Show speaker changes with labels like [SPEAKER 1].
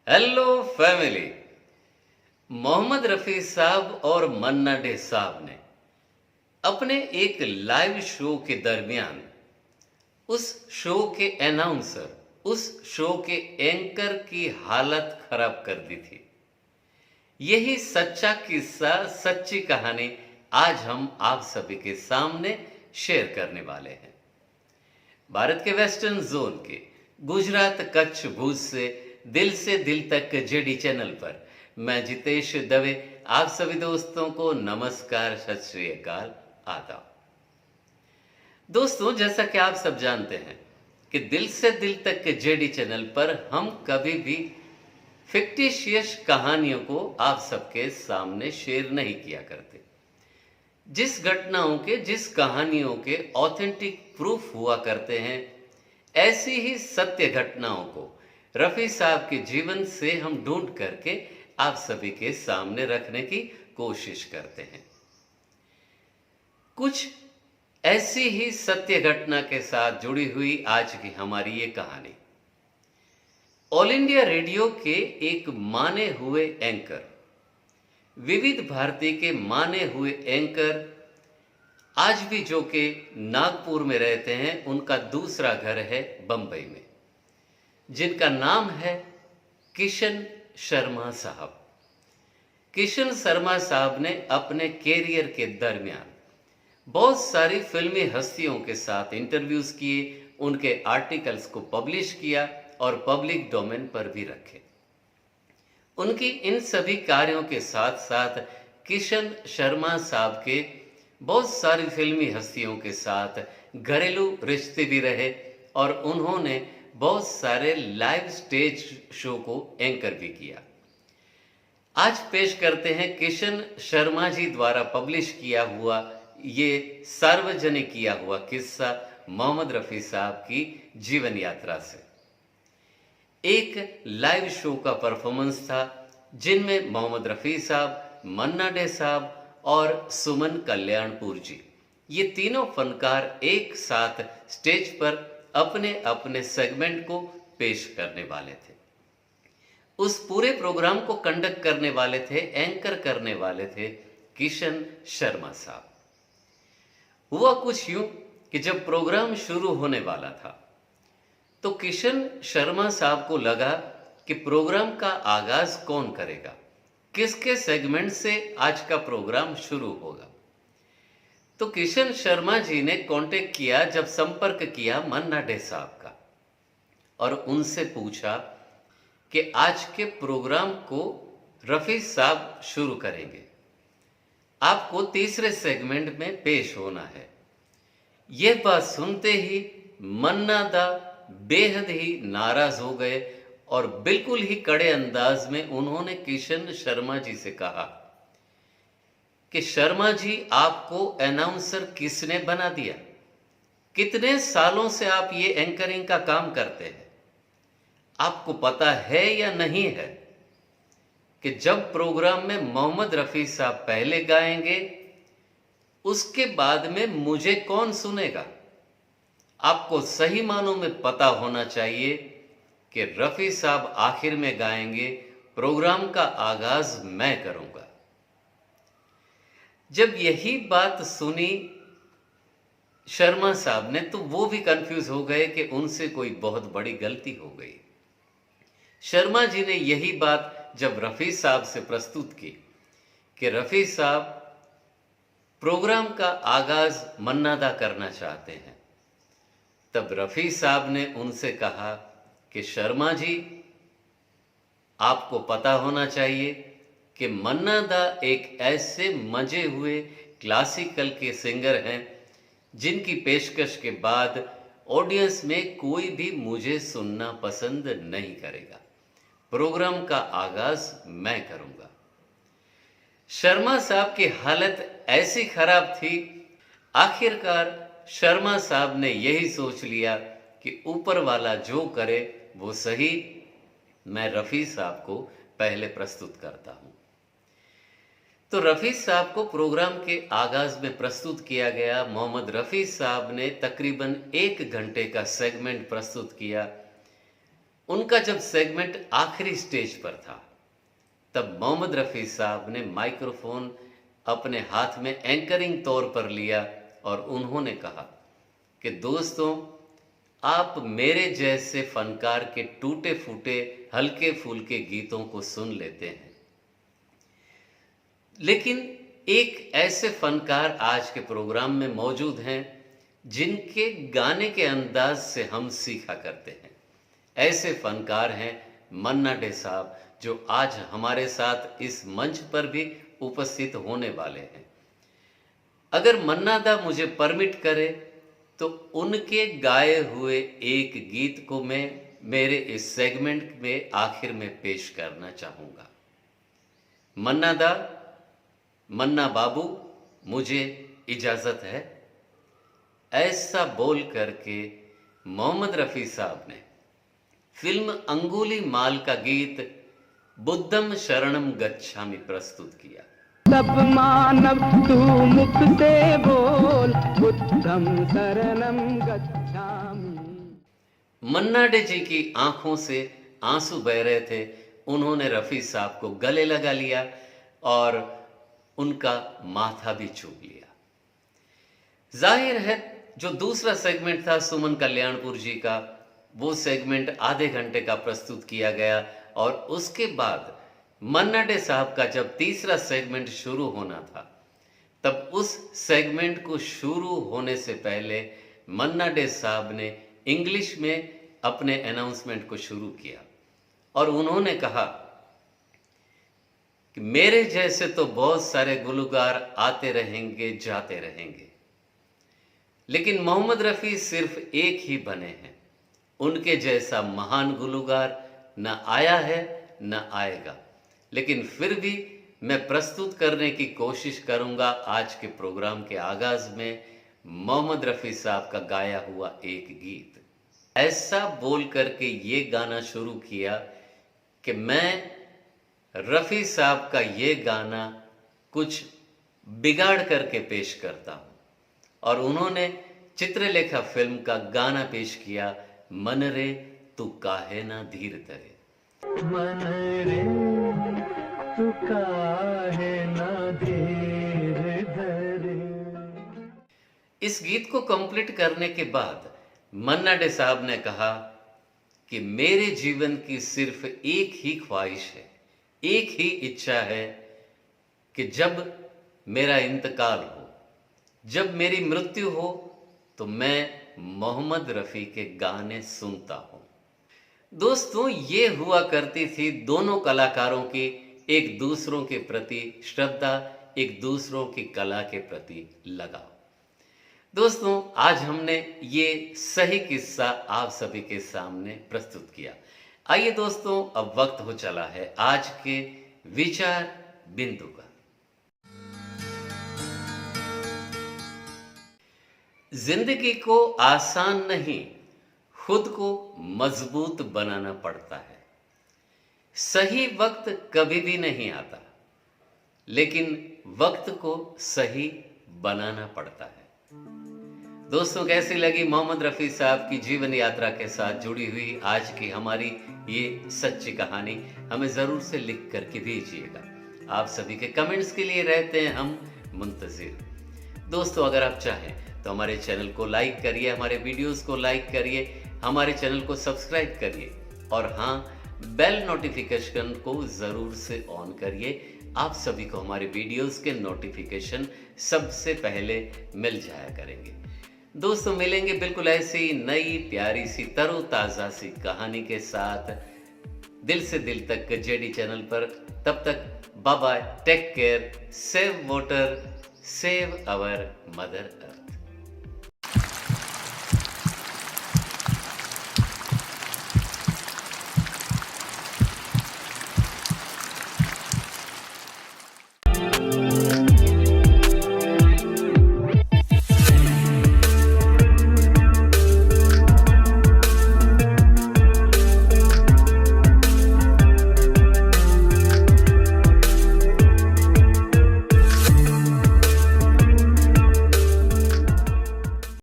[SPEAKER 1] Hello family. Mohammad Rafi साहब और मन्ना day साहब ने अपने एक लाइव शो के दरमियान उस शो के अनाउंसर, उस शो के एंकर की हालत खराब कर दी थी। यही सच्चा किस्सा, सच्ची कहानी आज हम आप सभी के सामने शेयर करने वाले हैं। भारत के वेस्टर्न जोन के गुजरात, कच्छ, भुज से दिल तक जेडी चैनल पर मैं जितेश दवे आप सभी दोस्तों को नमस्कार, सत श्री अकाल, आदाब। दोस्तों, जैसा कि आप सब जानते हैं कि दिल से दिल तक के जेडी चैनल पर हम कभी भी फिक्टिशियस कहानियों को आप सबके सामने शेयर नहीं किया करते। जिस घटनाओं के, जिस कहानियों के ऑथेंटिक प्रूफ हुआ करते हैं, ऐसी ही सत्य घटनाओं को रफ़ी साहब के जीवन से हम ढूंढ करके आप सभी के सामने रखने की कोशिश करते हैं। कुछ ऐसी ही सत्य घटना के साथ जुड़ी हुई आज की हमारी ये कहानी। ऑल इंडिया रेडियो के एक माने हुए एंकर, विविध भारती के माने हुए एंकर, आज भी जो कि नागपुर में रहते हैं, उनका दूसरा घर है बंबई में, जिनका नाम है किशन शर्मा साहब। किशन शर्मा साहब ने अपने कैरियर के दरमियान बहुत सारी फिल्मी हस्तियों के साथ इंटरव्यूज किए, उनके आर्टिकल्स को पब्लिश किया और पब्लिक डोमेन पर भी रखे। उनकी इन सभी कार्यों के साथ साथ किशन शर्मा साहब के बहुत सारी फिल्मी हस्तियों के साथ घरेलू रिश्ते भी रहे और उन्होंने बहुत सारे लाइव स्टेज शो को एंकर भी किया। आज पेश करते हैं किशन शर्मा जी द्वारा पब्लिश किया हुआ ये सार्वजनिक किया हुआ किस्सा मोहम्मद रफ़ी साहब की जीवन यात्रा से। एक लाइव शो का परफॉर्मेंस था जिनमें मोहम्मद रफ़ी साहब, मन्ना डे साहब और सुमन कल्याणपुर जी, ये तीनों फनकार एक साथ स्टेज पर अपने अपने सेगमेंट को पेश करने वाले थे। उस पूरे प्रोग्राम को कंडक्ट करने वाले थे, एंकर करने वाले थे किशन शर्मा साहब। हुआ कुछ यूं कि जब प्रोग्राम शुरू होने वाला था तो किशन शर्मा साहब को लगा कि प्रोग्राम का आगाज कौन करेगा, किसके सेगमेंट से आज का प्रोग्राम शुरू होगा। तो किशन शर्मा जी ने कांटेक्ट किया, जब संपर्क किया मन्ना डे साहब का, और उनसे पूछा कि आज के प्रोग्राम को रफ़ी साहब शुरू करेंगे, आपको तीसरे सेगमेंट में पेश होना है। यह बात सुनते ही मन्ना दा बेहद ही नाराज हो गए और बिल्कुल ही कड़े अंदाज में उन्होंने किशन शर्मा जी से कहा कि शर्मा जी, आपको अनाउंसर किसने बना दिया? कितने सालों से आप ये एंकरिंग का काम करते हैं? आपको पता है या नहीं है कि जब प्रोग्राम में मोहम्मद रफ़ी साहब पहले गाएंगे, उसके बाद में मुझे कौन सुनेगा? आपको सही मानों में पता होना चाहिए कि रफ़ी साहब आखिर में गाएंगे, प्रोग्राम का आगाज मैं करूंगा। जब यही बात सुनी शर्मा साहब ने तो वो भी कंफ्यूज हो गए कि उनसे कोई बहुत बड़ी गलती हो गई। शर्मा जी ने यही बात जब रफ़ी साहब से प्रस्तुत की कि रफ़ी साहब, प्रोग्राम का आगाज मन्ना दा करना चाहते हैं, तब रफ़ी साहब ने उनसे कहा कि शर्मा जी, आपको पता होना चाहिए कि मन्ना दा एक ऐसे मजे हुए क्लासिकल के सिंगर हैं जिनकी पेशकश के बाद ऑडियंस में कोई भी मुझे सुनना पसंद नहीं करेगा। प्रोग्राम का आगाज मैं करूंगा। शर्मा साहब की हालत ऐसी खराब थी, आखिरकार शर्मा साहब ने यही सोच लिया कि ऊपर वाला जो करे वो सही, मैं रफ़ी साहब को पहले प्रस्तुत करता हूं। तो रफ़ी साहब को प्रोग्राम के आगाज में प्रस्तुत किया गया। मोहम्मद रफ़ी साहब ने तकरीबन 1 घंटे का सेगमेंट प्रस्तुत किया। उनका जब सेगमेंट आखिरी स्टेज पर था, तब मोहम्मद रफ़ी साहब ने माइक्रोफोन अपने हाथ में एंकरिंग तौर पर लिया और उन्होंने कहा कि दोस्तों, आप मेरे जैसे फनकार के टूटे फूटे हल्के फुल्के गीतों को सुन लेते हैं, लेकिन एक ऐसे फनकार आज के प्रोग्राम में मौजूद हैं जिनके गाने के अंदाज से हम सीखा करते हैं। ऐसे फनकार हैं मन्ना डे साहब, जो आज हमारे साथ इस मंच पर भी उपस्थित होने वाले हैं। अगर मन्ना दा मुझे परमिट करे तो उनके गाए हुए एक गीत को मैं मेरे इस सेगमेंट में आखिर में पेश करना चाहूँगा। मन्ना दा, मन्ना बाबू, मुझे इजाज़त है। ऐसा बोल करके मोहम्मद रफ़ी साहब ने फिल्म अंगुली माल का गीत बुद्धम शरणम गच्छामि प्रस्तुत किया।
[SPEAKER 2] सब मानव तू मुख से बोल, बुद्धम शरणम गच्छामि।
[SPEAKER 1] मन्ना डे जी की आंखों से आंसू बह रहे थे। उन्होंने रफ़ी साहब को गले लगा लिया और उनका माथा भी चूम लिया। जाहिर है जो दूसरा सेगमेंट था सुमन कल्याणपुर जी का, वो सेगमेंट आधे घंटे का प्रस्तुत किया गया और उसके बाद मन्ना डे साहब का जब तीसरा सेगमेंट शुरू होना था, तब उस सेगमेंट को शुरू होने से पहले मन्ना डे साहब ने इंग्लिश में अपने अनाउंसमेंट को शुरू किया और उन्होंने कहा कि मेरे जैसे तो बहुत सारे गुलकार आते रहेंगे जाते रहेंगे, लेकिन मोहम्मद रफ़ी सिर्फ एक ही बने हैं। उनके जैसा महान गुलकार न आया है न आएगा, लेकिन फिर भी मैं प्रस्तुत करने की कोशिश करूंगा आज के प्रोग्राम के आगाज में मोहम्मद रफ़ी साहब का गाया हुआ एक गीत। ऐसा बोल करके ये गाना शुरू किया कि मैं रफ़ी साहब का ये गाना कुछ बिगाड़ करके पेश करता हूँ, और उन्होंने चित्रलेखा फिल्म का गाना पेश किया, मन रे तू काहे ना धीर धरे।
[SPEAKER 2] मन रे तू काहे ना धीर धरे।
[SPEAKER 1] इस गीत को कंप्लीट करने के बाद मन्ना डे साहब ने कहा कि मेरे जीवन की सिर्फ एक ही ख्वाहिश है, एक ही इच्छा है कि जब मेरा इंतकाल हो, जब मेरी मृत्यु हो, तो मैं मोहम्मद रफ़ी के गाने सुनता हूं। दोस्तों, ये हुआ करती थी दोनों कलाकारों की एक दूसरों के प्रति श्रद्धा, एक दूसरों की कला के प्रति लगाव। दोस्तों, आज हमने ये सही किस्सा आप सभी के सामने प्रस्तुत किया। आइए दोस्तों, अब वक्त हो चला है आज के विचार बिंदु का। जिंदगी को आसान नहीं, खुद को मजबूत बनाना पड़ता है। सही वक्त कभी भी नहीं आता, लेकिन वक्त को सही बनाना पड़ता है। दोस्तों, कैसी लगी मोहम्मद रफ़ी साहब की जीवन यात्रा के साथ जुड़ी हुई आज की हमारी ये सच्ची कहानी? हमें ज़रूर से लिख करके भेजिएगा। आप सभी के कमेंट्स के लिए रहते हैं हम मुंतज़िर। दोस्तों, अगर आप चाहें तो हमारे चैनल को लाइक करिए, हमारे वीडियोस को लाइक करिए, हमारे चैनल को सब्सक्राइब करिए और हाँ, बेल नोटिफिकेशन को ज़रूर से ऑन करिए। आप सभी को हमारे वीडियोस के नोटिफिकेशन सबसे पहले मिल जाया करेंगे। दोस्तों, मिलेंगे बिल्कुल ऐसी नई प्यारी सी तरोताज़ा सी कहानी के साथ दिल से दिल तक जेडी चैनल पर। तब तक bye bye, take care, save water, save our mother earth.